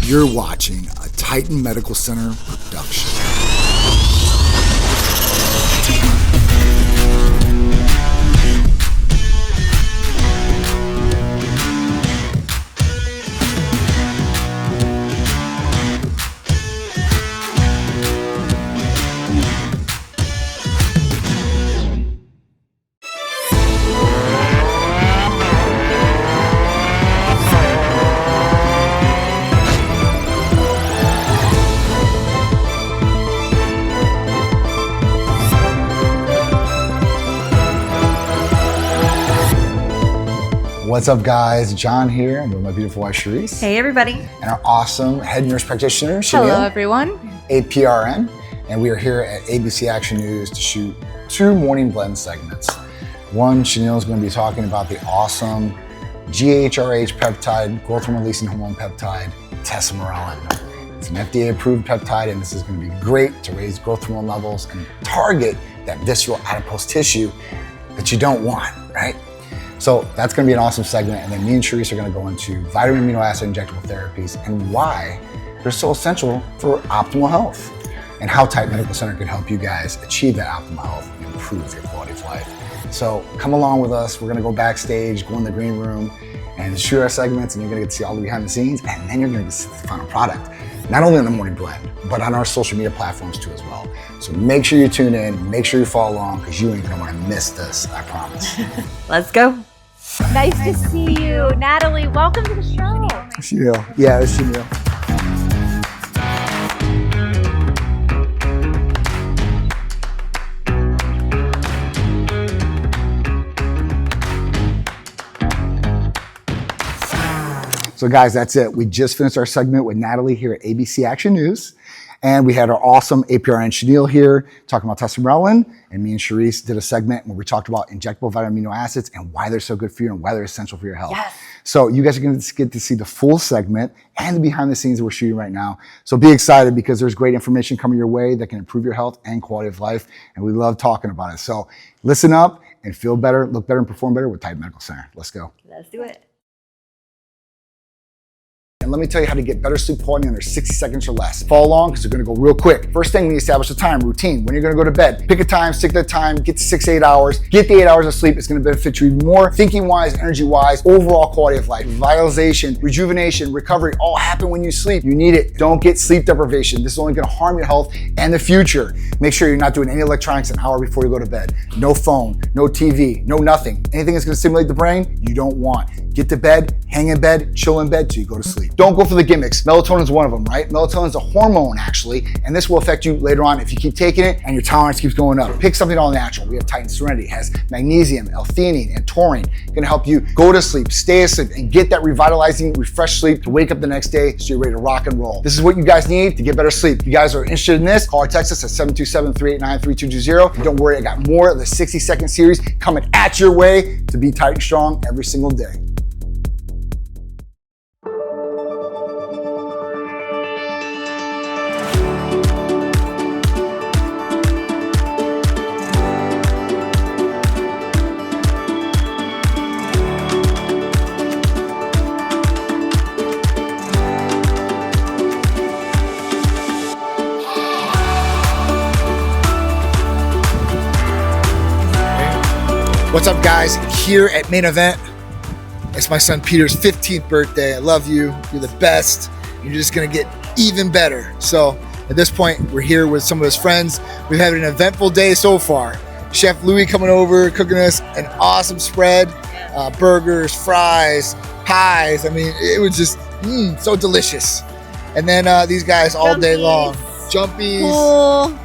You're watching a Titan Medical Center production. What's up, guys? John here. I'm with my beautiful wife, Charisse. Hey, everybody. And our awesome head nurse practitioner, Schaneal. Hello, everyone. APRN. And we are here at ABC Action News to shoot 2 morning blend segments. One, Schaneal is going to be talking about the awesome GHRH peptide, growth hormone releasing hormone peptide, Ipamorelin. It's an FDA-approved peptide, and this is going to be great to raise growth hormone levels and target that visceral adipose tissue that you don't want, right? So that's gonna be an awesome segment. And then me and Charisse are gonna go into vitamin amino acid injectable therapies and why they're so essential for optimal health and how Titan Medical Center can help you guys achieve that optimal health and improve your quality of life. So come along with us. We're gonna go backstage, go in the green room and shoot our segments, and you're gonna get to see all the behind the scenes, and then you're gonna get to see the final product. Not only on the morning blend, but on our social media platforms too as well. So make sure you tune in, make sure you follow along, because you ain't gonna wanna miss this, I promise. Let's go. Nice to see you. Natalie, welcome to the show. Schaneal. Yeah, it's Schaneal. So guys, that's it. We just finished our segment with Natalie here at ABC Action News. And we had our awesome APRN Schaneal here talking about TitanMedical, and me and Charisse did a segment where we talked about injectable vitamin amino acids and why they're so good for you and why they're essential for your health. Yes. So you guys are going to get to see the full segment and the behind the scenes that we're shooting right now. So be excited, because there's great information coming your way that can improve your health and quality of life, and we love talking about it. So listen up and feel better, look better, and perform better with Titan Medical Center. Let's go. Let's do it. And let me tell you how to get better sleep quality under 60 seconds or less. Follow along, because we're gonna go real quick. First thing, we establish a time routine. When you're gonna go to bed, pick a time, stick to that time, get to 6 to 8 hours. Get the 8 hours of sleep. It's gonna benefit you even more, thinking-wise, energy-wise, overall quality of life. Vitalization, rejuvenation, recovery, all happen when you sleep. You need it. Don't get sleep deprivation. This is only gonna harm your health and the future. Make sure you're not doing any electronics an hour before you go to bed. No phone, no TV, no nothing. Anything that's gonna stimulate the brain, you don't want. Get to bed, hang in bed, chill in bed till you go to sleep. Don't go for the gimmicks. Melatonin is one of them, right? Melatonin is a hormone, actually, and this will affect you later on if you keep taking it and your tolerance keeps going up. Pick something all natural. We have Titan Serenity. It has magnesium, L-theanine, and taurine. Gonna help you go to sleep, stay asleep, and get that revitalizing, refreshed sleep to wake up the next day so you're ready to rock and roll. This is what you guys need to get better sleep. If you guys are interested in this, call or text us at 727-389-3220. And don't worry, I got more of the 60-second series coming at your way to be Titan strong every single day. What's up, guys? Here at Main Event, it's my son Peter's 15th birthday. I love you. You're the best. You're just gonna get even better. So at this point, we're here with some of his friends. We've had an eventful day so far. Chef Louis coming over, cooking us an awesome spread. Burgers, fries, pies. I mean, it was just so delicious. And then these guys all day long. Jumpies. Pool.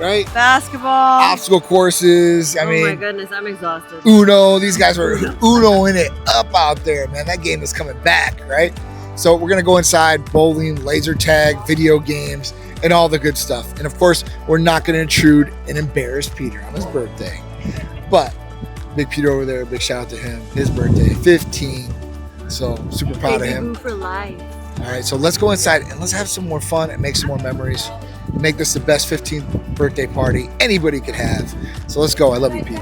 Right? Basketball. Obstacle courses. I mean, oh my goodness, I'm exhausted. Uno. These guys were Unoing it up out there, man. That game is coming back, right? So we're gonna go inside, bowling, laser tag, video games, and all the good stuff. And of course, we're not gonna intrude and embarrass Peter on his birthday. But Big Peter over there, big shout out to him. His birthday, 15. So super proud of him. For life. All right, so let's go inside and let's have some more fun and make some more memories. Make this the best 15th birthday party anybody could have. So let's go. I love you, Pete.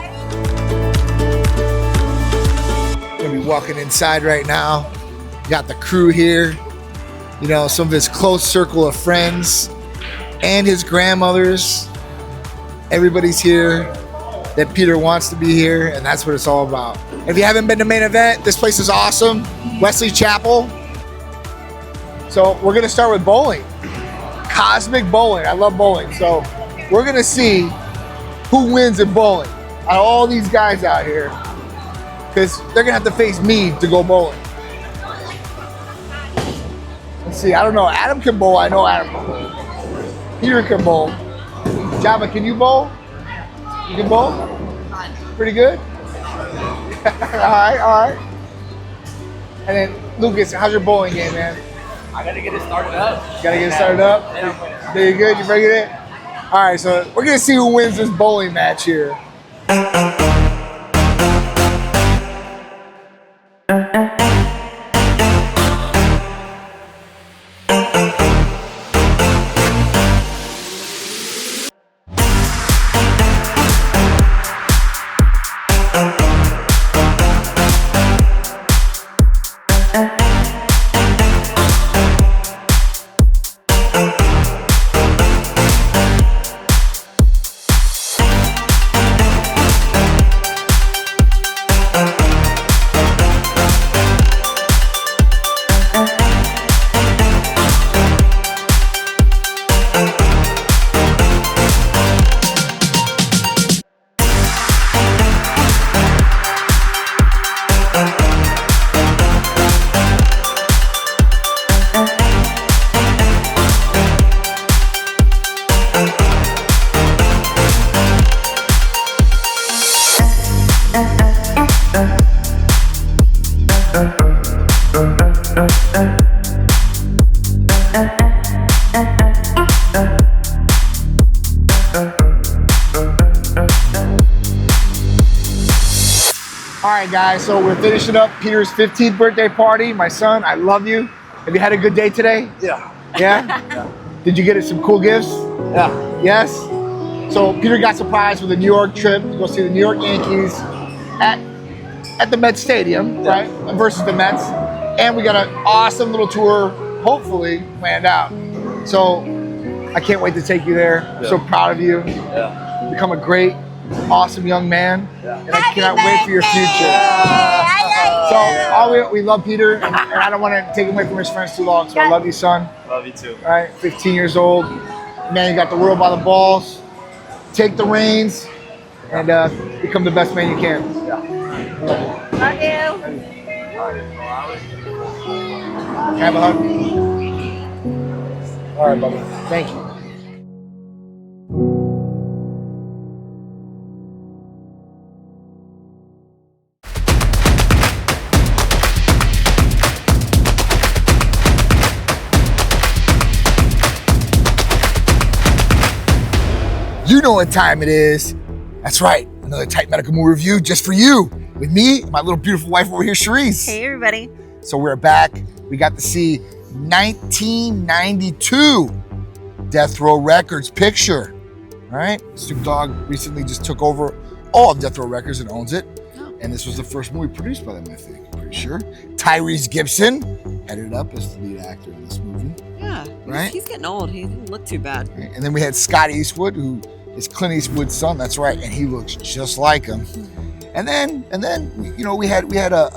Gonna be walking inside right now. Got the crew here. you know, some of his close circle of friends and his grandmothers. Everybody's here that Peter wants to be here, and that's what it's all about. If you haven't been to main event, this place is awesome. Wesley Chapel. So we're gonna start with bowling. Cosmic bowling, I love bowling. So we're gonna see who wins in bowling out of all these guys out here, because they're gonna have to face me to go bowling. Let's see, I don't know, Adam can bowl, I know Adam can bowl. Peter can bowl. Java, can you bowl? You can bowl? Pretty good? all right. And then Lucas, how's your bowling game, man? I gotta get it started up. Gotta get it started up? There you good, you bringing it? All right, so we're gonna see who wins this bowling match here. All right, guys, so we're finishing up Peter's 15th birthday party. My son, I love you. Have you had a good day today? Yeah. Yeah? Did you get some cool gifts? Yeah. Yes? So Peter got surprised with a New York trip to go see the New York Yankees at the Mets Stadium, right? Versus the Mets. And we got an awesome little tour, hopefully, planned out. So I can't wait to take you there. I'm so proud of you. Yeah. Become a great, awesome young man. Yeah. And I cannot wait for your future. So we love Peter, and I don't want to take him away from his friends too long. So I love you, son. Love you too. All right, 15 years old. Man, you got the world by the balls. Take the reins and become the best man you can. Love you. Have a hug. All right, buddy. Thank you. You know what time it is. That's right, another TitanMedical movie review just for you. With me and my little beautiful wife over here, Cherise. Hey, everybody. So we're back. We got to see 1992 Death Row Records picture. All right, Snoop Dogg recently just took over all of Death Row Records and owns it. Oh. And this was the first movie produced by them, I think, I'm pretty sure. Tyrese Gibson headed up as the lead actor in this movie. Yeah. Right? He's getting old. He doesn't look too bad. And then we had Scott Eastwood, who is Clint Eastwood's son. That's right, and he looks just like him. And then, you know, we had a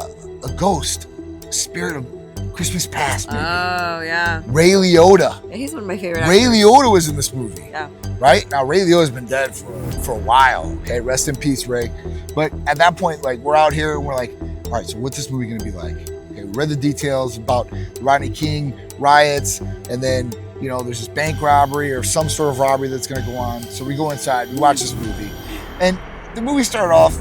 ghost, spirit of Christmas past, maybe. Oh, yeah. Ray Liotta. Yeah, he's one of my favorite Ray actors. Liotta was in this movie. Yeah. Right? Now, Ray Liotta's been dead for a while. Okay, rest in peace, Ray. But at that point, like, we're out here and we're like, all right, so what's this movie gonna be like? Okay, we read the details about Rodney King riots, and then, you know, there's this bank robbery or some sort of robbery that's gonna go on. So we go inside, we watch this movie. And the movie started off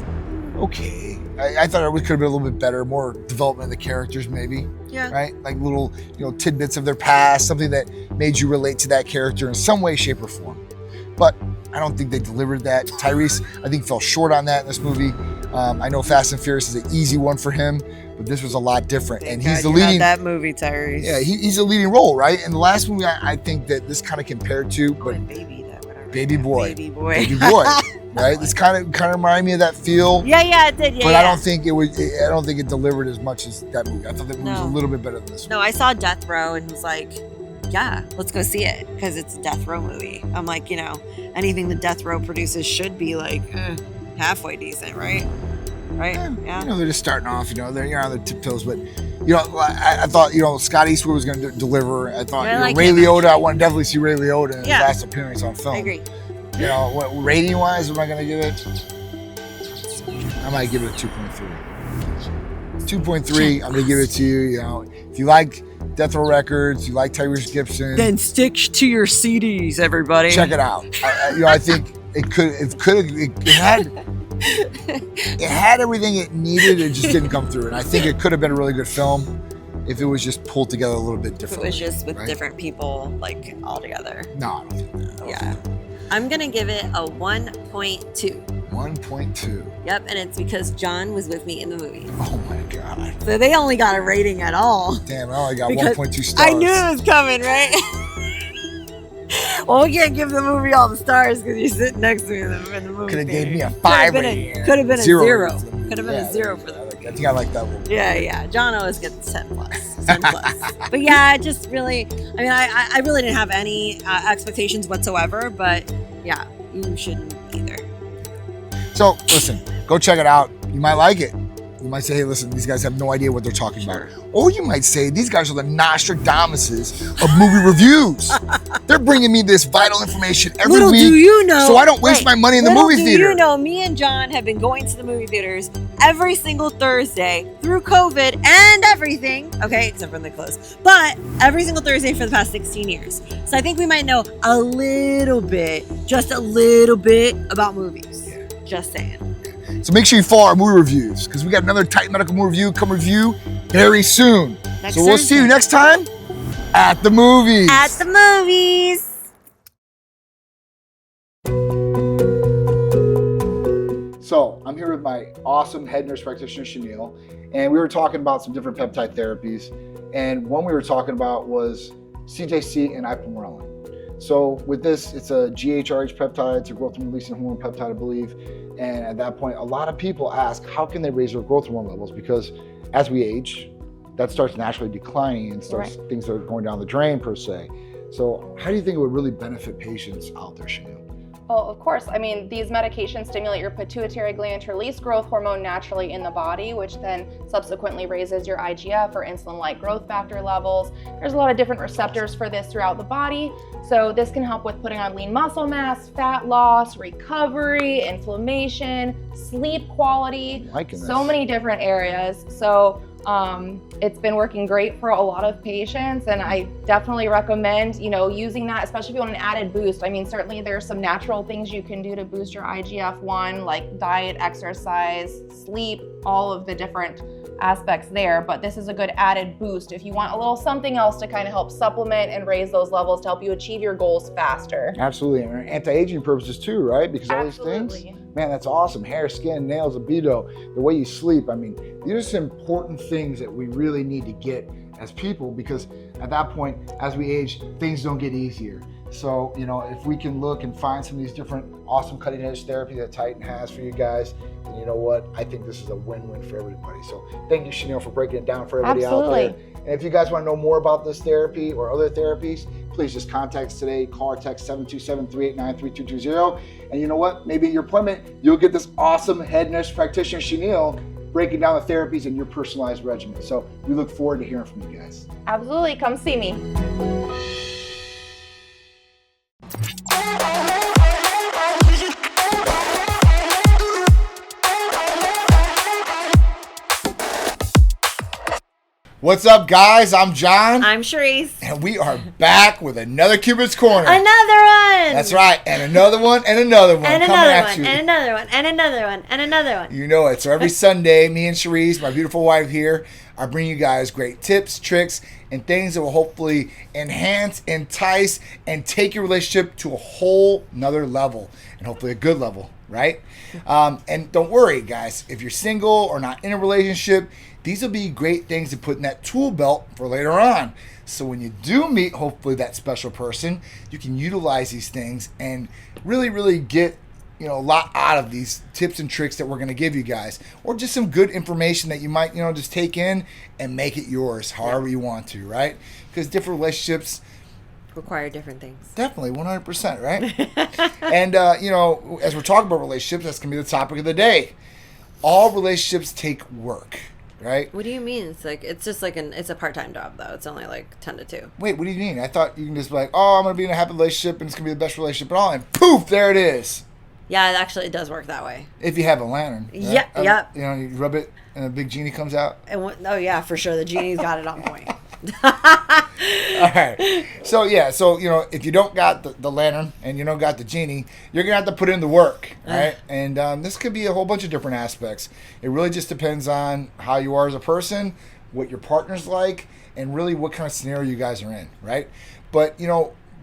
okay. I thought it could have been a little bit better, more development of the characters maybe. Yeah. Right? Like little, you know, tidbits of their past, something that made you relate to that character in some way, shape, or form. But I don't think they delivered that. Tyrese, I think, fell short on that in this movie. I know Fast and Furious is an easy one for him, but this was a lot different. Thank and God he's the you had leading. that movie, Tyrese. Yeah, he's a leading role, right? And the last movie I think that this kind of compared to, but Baby, that whatever. Baby boy. Baby boy. Baby boy. Right? This kind of reminded me of that feel. Yeah, it did. Yeah, But yeah. I don't think it delivered as much as that movie. I thought that movie was a little bit better than this one. No, I saw Death Row and was like, yeah, let's go see it because it's a Death Row movie. I'm like, anything the Death Row produces should be like halfway decent, right? Right? Yeah. They're just starting off. They're on their tiptoes, but I thought Scott Eastwood was going to deliver. I thought Ray Liotta. I want to definitely see Ray Liotta in his last appearance on film. I agree. What rating wise, am I going to give it? I might give it a 2.3. 2.3. I'm going to give it to you. If you like Death Row Records, you like Tyrese Gibson, then stick to your CDs, everybody. Check it out. I think it had everything it needed. It just didn't come through, and I think it could have been a really good film if it was just pulled together a little bit differently. If it was just with different people, like all together. No, I don't think that. Yeah. I'm gonna give it a 1.2. 1.2. Yep, and it's because John was with me in the movie. Oh my god. So they only got a rating at all. Damn, I only got 1.2 stars. I knew it was coming, right? Well, we can't give the movie all the stars because you're sitting next to me in the movie. Could have gave me a 5 rating. Could have been a 0. Could have been a 0 for them. I think I like that one. Yeah. John always gets 10 plus. 10 plus. But yeah, just really, I really didn't have any expectations whatsoever, but yeah, you shouldn't either. So, listen, go check it out. You might like it. You might say, hey, listen, these guys have no idea what they're talking about. Or you might say, these guys are the Nostradamuses of movie reviews. They're bringing me this vital information every week. Do you know, so I don't waste my money in the movie theater. You know, me and John have been going to the movie theaters every single Thursday through COVID and everything. Okay, except for when they close. But every single Thursday for the past 16 years. So I think we might know a little bit, just a little bit about movies. Yeah. Just saying. So make sure you follow our movie reviews because we got another TitanMedical movie review come review very soon. So we'll see you next time at the movies. At the movies. So I'm here with my awesome head nurse practitioner, Schaneal, and we were talking about some different peptide therapies. And one we were talking about was CJC and Ipamorelin. So with this, it's a GHRH peptide, it's a growth hormone releasing hormone peptide, I believe. And at that point, a lot of people ask, how can they raise their growth hormone levels? Because as we age, that starts naturally declining and starts things that are going down the drain per se. So how do you think it would really benefit patients out there, Schaneal? Well, of course. I mean, these medications stimulate your pituitary gland to release growth hormone naturally in the body, which then subsequently raises your IGF or insulin-like growth factor levels. There's a lot of different receptors for this throughout the body. So this can help with putting on lean muscle mass, fat loss, recovery, inflammation, sleep quality, so many different areas. So it's been working great for a lot of patients, and I definitely recommend, using that, especially if you want an added boost. I mean, certainly there's some natural things you can do to boost your IGF-1, like diet, exercise, sleep, all of the different aspects there, but this is a good added boost if you want a little something else to kind of help supplement and raise those levels to help you achieve your goals faster. Absolutely, and anti-aging purposes too, right? Because all these things, man, that's awesome. Hair, skin, nails, libido, the way you sleep. I mean, these are some important things that we really need to get as people, because at that point, as we age, things don't get easier. So, if we can look and find some of these different awesome cutting edge therapy that Titan has for you guys, then you know what? I think this is a win-win for everybody. So thank you, Schaneal, for breaking it down for everybody out there. And if you guys want to know more about this therapy or other therapies, please just contact us today. Call or text 727-389-3220. And you know what? Maybe at your appointment, you'll get this awesome head nurse practitioner, Schaneal, breaking down the therapies in your personalized regimen. So we look forward to hearing from you guys. Absolutely. Come see me. What's up, guys? I'm John. I'm Charisse. And we are back with another Cupid's Corner. Another one. That's right. And another one, and another one. And coming another at one, you. and another one, and another one, and another one. You know it. So every Sunday, me and Charisse, my beautiful wife here, I bring you guys great tips, tricks, and things that will hopefully enhance, entice, and take your relationship to a whole nother level. And hopefully a good level, right? And don't worry, guys. If you're single or not in a relationship, these will be great things to put in that tool belt for later on. So when you do meet, hopefully, that special person, you can utilize these things and really, really get a lot out of these tips and tricks that we're going to give you guys, or just some good information that you might just take in and make it yours however you want to, right? Because different relationships require different things. Definitely, 100%, right? And as we're talking about relationships, that's going to be the topic of the day. All relationships take work, right? What do you mean? It's just like it's a part-time job though. It's only like 10 to 2. Wait, what do you mean? I thought you can just be like, oh, I'm going to be in a happy relationship and it's going to be the best relationship at all, and poof, there it is. Yeah, it does work that way. If you have a lantern. Right? Yeah. You rub it and a big genie comes out. Oh yeah, for sure. The genie's got it on point. All right. So if you don't got the lantern and you don't got the genie, you're gonna have to put in the work, right? And this could be a whole bunch of different aspects. It really just depends on how you are as a person, what your partner's like, and really what kind of scenario you guys are in, right? But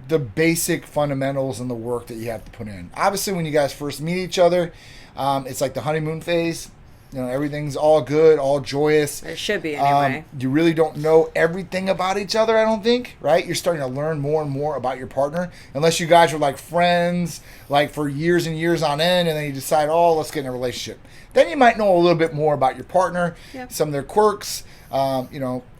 the basic fundamentals and the work that you have to put in. Obviously, when you guys first meet each other, it's like the honeymoon phase. Everything's all good, all joyous. It should be anyway. You really don't know everything about each other, I don't think, right? You're starting to learn more and more about your partner, unless you guys are like friends, like for years and years on end, and then you decide, oh, let's get in a relationship. Then you might know a little bit more about your partner, some of their quirks,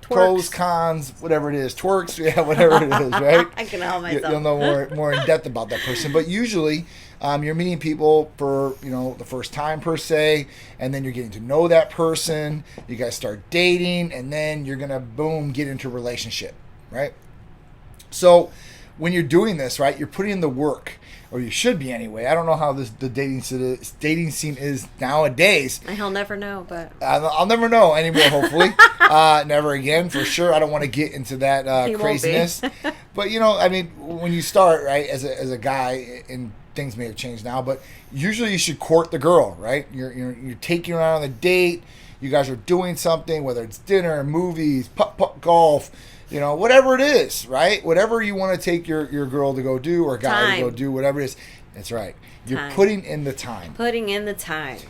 pros, cons, whatever it is, twerks, whatever it is, right? I can help myself. You'll know more in depth about that person. But usually, you're meeting people for the first time per se, and then you're getting to know that person. You guys start dating, and then you're gonna get into a relationship, right? So when you're doing this, right, you're putting in the work. Or you should be anyway. I don't know how the dating scene is nowadays. I'll never know, but I'll never know anymore. Hopefully, never again for sure. I don't want to get into that craziness. But when you start right as a guy, and things may have changed now, but usually you should court the girl, right? You're taking her out on a date. You guys are doing something, whether it's dinner, movies, putt, golf. Whatever it is, right? Whatever you want to take your girl to go do or guy to go do, whatever it is. That's right. You're putting in the time.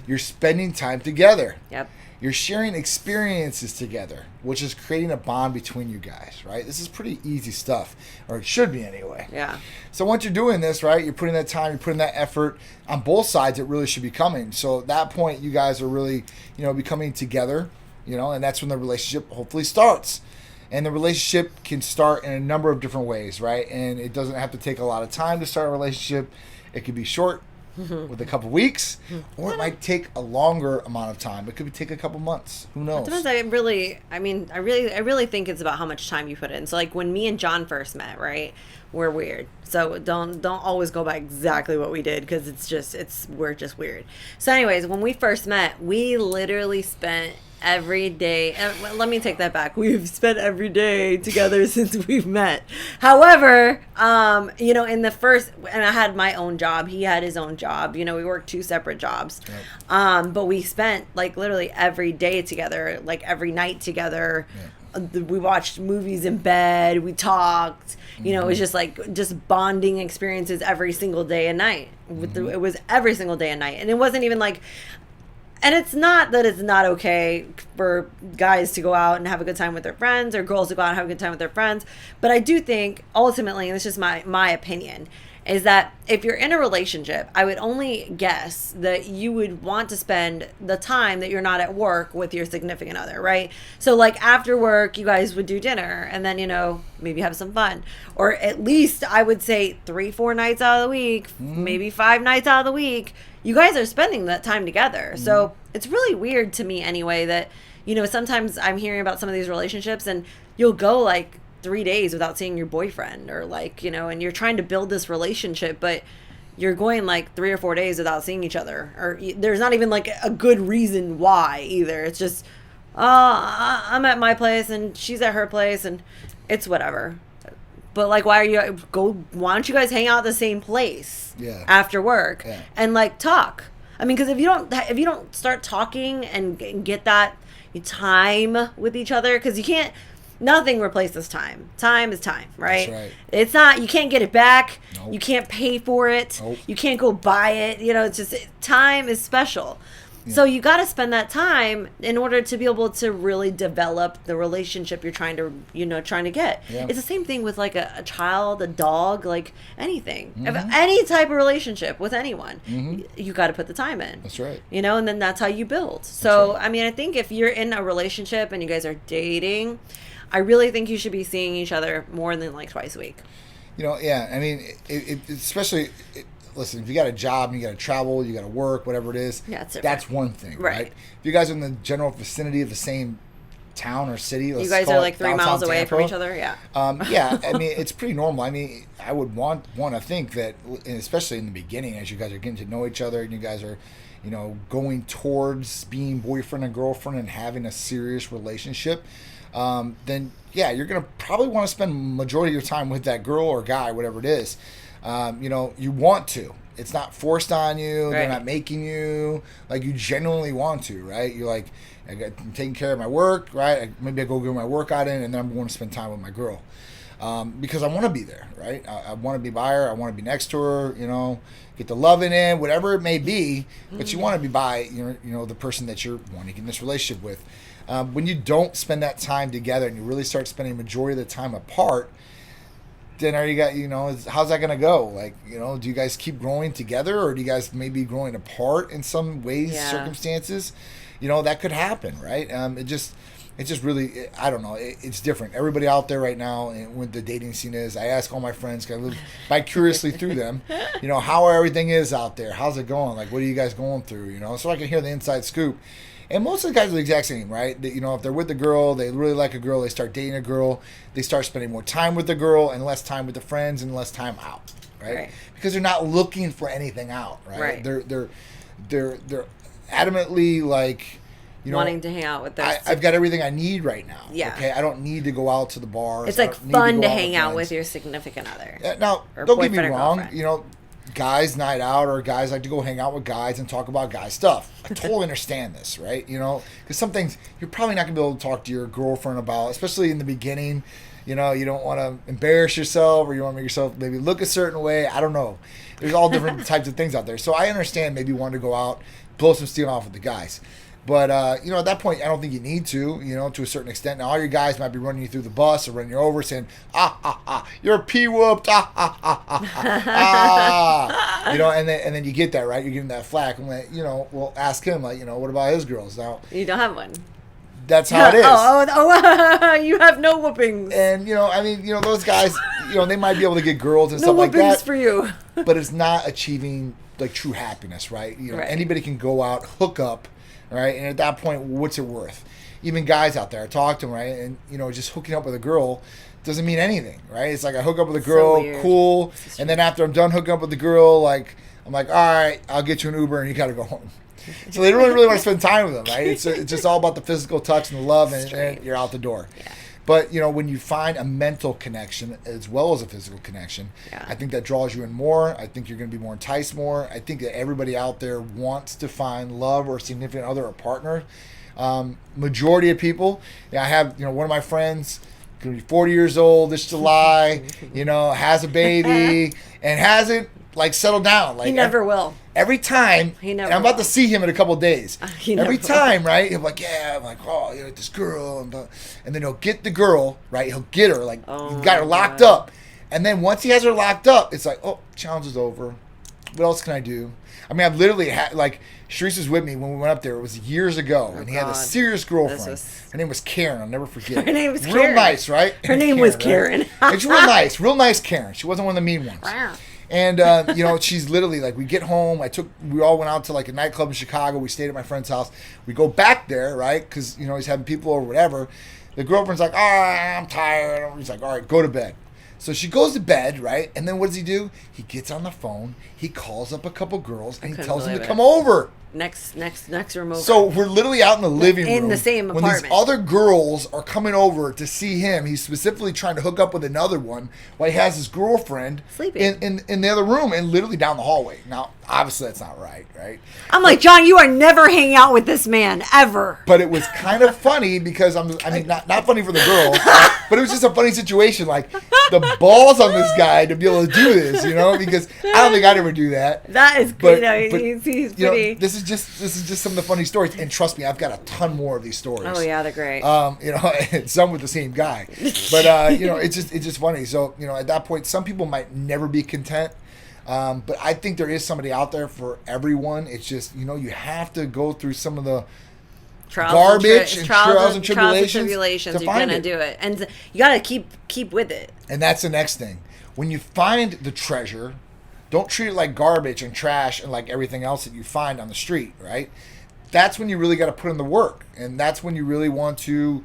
You're spending time together. Yep. You're sharing experiences together, which is creating a bond between you guys, right? This is pretty easy stuff, or it should be anyway. Yeah. So once you're doing this, right, you're putting that time, you're putting that effort on both sides. It really should be coming. So at that point, you guys are really, becoming together, and that's when the relationship hopefully starts. And the relationship can start in a number of different ways, right? And it doesn't have to take a lot of time to start a relationship. It could be short, with a couple weeks, or it might take a longer amount of time. It could take a couple months. Who knows? I really think it's about how much time you put in. So like when me and John first met, right? We're weird. So don't always go by exactly what we did, because we're just weird. So anyways, when we first met, we literally spent every day. Let me take that back. We've spent every day together since we've met. However, in the first, and I had my own job. He had his own job. We worked 2 separate jobs. Right. But we spent like literally every day together, like every night together. Yeah. We watched movies in bed. We talked. It was just bonding experiences every single day and night. It was every single day and night, and it wasn't even like. And it's not that it's not okay for guys to go out and have a good time with their friends, or girls to go out and have a good time with their friends. But I do think, ultimately, and this is just my opinion, is that if you're in a relationship, I would only guess that you would want to spend the time that you're not at work with your significant other, right? So like after work, you guys would do dinner, and then, maybe have some fun. Or at least I would say 3-4 nights out of the week, maybe 5 nights out of the week, you guys are spending that time together. So it's really weird to me anyway that, sometimes I'm hearing about some of these relationships and you'll go like 3 days without seeing your boyfriend, or like, and you're trying to build this relationship, but you're going like 3 or 4 days without seeing each other, or there's not even like a good reason why either. It's just, I'm at my place and she's at her place and it's whatever. But like, why don't you guys hang out at the same place after work and like talk? I mean, because if you don't start talking and get that time with each other, because you can't, nothing replaces time. Time is time, right? That's right. It's not, you can't get it back. Nope. You can't pay for it. Nope. You can't go buy it. It's just, time is special. So you got to spend that time in order to be able to really develop the relationship you're trying to get. Yeah. It's the same thing with like a child, a dog, like anything. Any type of relationship with anyone, you got to put the time in. That's right. And then that's how you build. So, I mean, I think if you're in a relationship and you guys are dating, I really think you should be seeing each other more than like twice a week. I mean, especially... Listen, if you got a job and you got to travel, you got to work, whatever it is, that's one thing, right? If you guys are in the general vicinity of the same town or city, you guys are like 3 miles away from each other, yeah. I mean, it's pretty normal. I mean, I would want to think that, especially in the beginning, as you guys are getting to know each other and you guys are, going towards being boyfriend and girlfriend and having a serious relationship, then you're gonna probably want to spend majority of your time with that girl or guy, whatever it is. You want to. It's not forced on you. Right. They're not making you. Like, you genuinely want to, right? You're like, I'm taking care of my work, right? Maybe I go get my workout in, and then I'm going to spend time with my girl. Because I want to be there, right? I want to be by her. I want to be next to her, get the loving in, whatever it may be. But you want to be by, the person that you're wanting to get in this relationship with. When you don't spend that time together and you really start spending the majority of the time apart, then how's that going to go? Like, do you guys keep growing together, or do you guys maybe growing apart in some ways, circumstances? That could happen, right? It just really, I don't know. It's different. Everybody out there right now, and what the dating scene is, I ask all my friends, 'cause I live vicariously through them, how everything is out there. How's it going? Like, what are you guys going through? So I can hear the inside scoop. And most of the guys are the exact same, right? If they're with a girl, they really like a girl, they start dating a girl, they start spending more time with the girl and less time with the friends and less time out, right? Because they're not looking for anything out, right? They're adamantly like, wanting to hang out with their... I've got everything I need right now. Yeah. Okay, I don't need to go out to the bar. It's like fun to hang out with your significant other. Now, don't get me wrong. Guys night out, or guys like to go hang out with guys and talk about guy stuff. I totally understand this, right? Because some things you're probably not going to be able to talk to your girlfriend about, especially in the beginning. You don't want to embarrass yourself, or you want to make yourself maybe look a certain way. I don't know. There's all different types of things out there. So I understand maybe wanting to go out, blow some steam off with the guys. But, at that point, I don't think you need to a certain extent. Now, all your guys might be running you through the bus or running you over saying, you're pee-whooped, and then you get that, right? You're getting that flack. And, we'll ask him, like, what about his girls? Now, you don't have one. That's how it is. You have no whoopings. And, those guys, they might be able to get girls and stuff like that. No whoopings for you. But it's not achieving, like, true happiness, right? Anybody can go out, hook up, right? And at that point, what's it worth? Even guys out there, I talk to them, right? And, just hooking up with a girl doesn't mean anything, right? It's like I hook up with a girl, cool. And then after I'm done hooking up with the girl, like, I'm like, all right, I'll get you an Uber and you got to go home. So they don't really want to spend time with them, right? It's just all about the physical touch and the love, and you're out the door. Yeah. But, when you find a mental connection as well as a physical connection, I think that draws you in more. I think you're going to be more enticed more. I think that everybody out there wants to find love or a significant other or partner. Majority of people, I have, one of my friends, going to be 40 years old this July, has a baby and hasn't, like, settled down. Like, he never will. Every time, and I'm about to see him in a couple of days. Every will. time, right? He'll be like, I'm like, oh, this girl. And then he'll get the girl, right? He'll get her, like, he's got her locked up. And then once he has her locked up, it's like, oh, challenge is over. What else can I do? I mean, I've literally had, like, Sharice was with me when we went up there. It was years ago. And he had a serious girlfriend. Her name was Karen. I'll never forget. Her name was Real Karen. Nice, right? Her name was Karen. Right? It's real nice. Real nice Karen. She wasn't one of the mean ones. Wow. And, she's literally like, we get home. We all went out to like a nightclub in Chicago. We stayed at my friend's house. We go back there, right? Because, he's having people over, whatever. The girlfriend's like, I'm tired. He's like, all right, go to bed. So she goes to bed, right? And then what does he do? He gets on the phone. He calls up a couple girls and he tells them to come over. Next room over. So we're literally out in the living room. In the same apartment. When these other girls are coming over to see him, he's specifically trying to hook up with another one while he has his girlfriend sleeping in the other room and literally down the hallway. Now, obviously that's not right? I'm like, John, you are never hanging out with this man, ever. But it was kind of funny because, not funny for the girl, but it was just a funny situation. Like, the balls on this guy to be able to do this, because I don't think I'd ever do that. That is But- good. but, He's pretty. this is just some of the funny stories, and trust me, I've got a ton more of these stories. Oh yeah, they're great. And some with the same guy, but it's just funny. So at that point, some people might never be content. But I think there is somebody out there for everyone. It's just, you have to go through some of the garbage and trials and tribulations to you're find gonna it. do it, and you gotta keep with it. And that's the next thing. When you find the treasure, don't treat it like garbage and trash and like everything else that you find on the street, right? That's when you really got to put in the work. And that's when you really want to,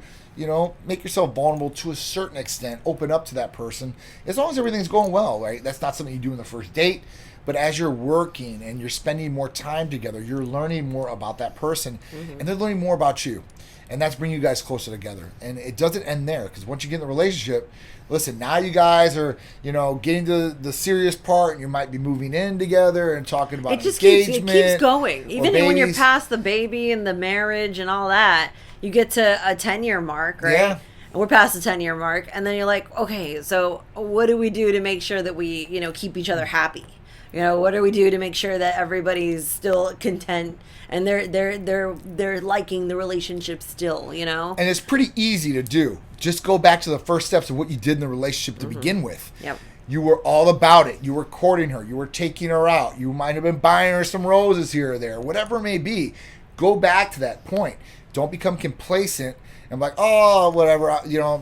make yourself vulnerable to a certain extent, open up to that person, as long as everything's going well, right? That's not something you do in the first date. But as you're working and you're spending more time together, you're learning more about that person, and they're learning more about you. And that's bringing you guys closer together. And it doesn't end there, because once you get in the relationship, listen, now you guys are, getting to the serious part, and you might be moving in together and talking about engagement. It keeps going. Even when you're babies. past the baby and the marriage and all that, you get to a 10-year mark, right? Yeah. And we're past the 10-year mark, and then you're like, okay, so what do we do to make sure that we, keep each other happy? What do we do to make sure that everybody's still content and they're liking the relationship still, And it's pretty easy to do. Just go back to the first steps of what you did in the relationship to begin with. Yep. You were all about it. You were courting her. You were taking her out. You might have been buying her some roses here or there, whatever it may be. Go back to that point. Don't become complacent and like, oh, whatever,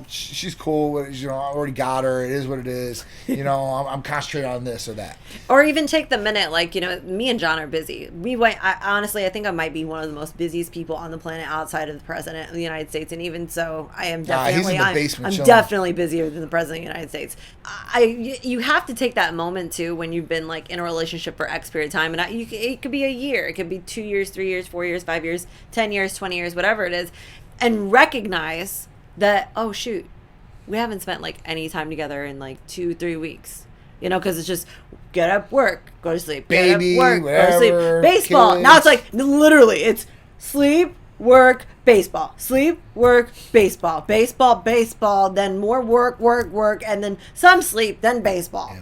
she's cool. I already got her. It is what it is. I'm concentrating on this or that. Or even take the minute, like, me and John are busy. Honestly, I think I might be one of the most busiest people on the planet outside of the president of the United States. And even so, I am definitely, he's in the basement I'm chilling. definitely busier than the president of the United States. You have to take that moment too, when you've been like in a relationship for X period of time. And it could be a year, it could be 2 years, 3 years, 4 years, 5 years, 10 years, 20 years, whatever it is. And recognize that, oh shoot, we haven't spent like any time together in like 2-3 weeks, because it's just get up, work, go to sleep, Baby, get up, work, whatever, go to sleep, baseball. kids. Now it's like literally, it's sleep, work, baseball, sleep, work, baseball, baseball, baseball, then more work, and then some sleep, then baseball. Yeah.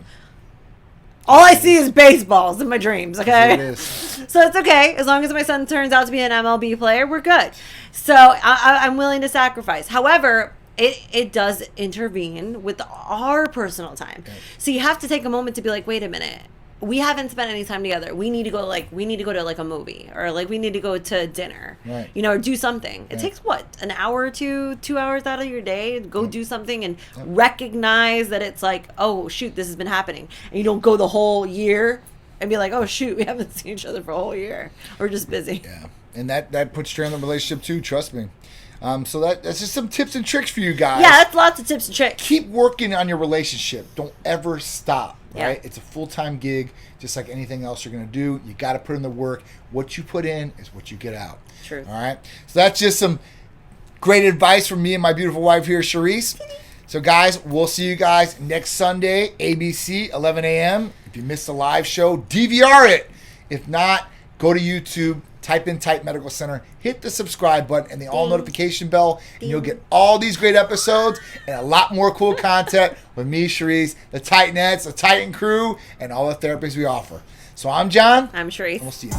All I see is baseballs in my dreams, okay? It is. So it's okay. As long as my son turns out to be an MLB player, we're good. So I'm willing to sacrifice. However, it does intervene with our personal time. Okay. So you have to take a moment to be like, wait a minute. We haven't spent any time together. We need to go to like a movie, or like we need to go to dinner, right. Or do something. It takes what, an hour or 2 hours out of your day to go do something and recognize that it's like, oh shoot, this has been happening. And you don't go the whole year and be like, oh shoot, we haven't seen each other for a whole year. We're just busy. Yeah. And that puts strain on the relationship too, trust me. So that's just some tips and tricks for you guys. Yeah, that's lots of tips and tricks. Keep working on your relationship. Don't ever stop, right? Yeah. It's a full-time gig, just like anything else you're going to do. You got to put in the work. What you put in is what you get out. True. All right? So that's just some great advice from me and my beautiful wife here, Charisse. So, guys, we'll see you guys next Sunday, ABC, 11 a.m. If you missed the live show, DVR it. If not, go to YouTube. Type in Titan Medical Center, hit the subscribe button and the all notification bell, and you'll get all these great episodes and a lot more cool content with me, Charisse, the Titanettes, the Titan crew, and all the therapies we offer. So I'm John. I'm Charisse. And we'll see you.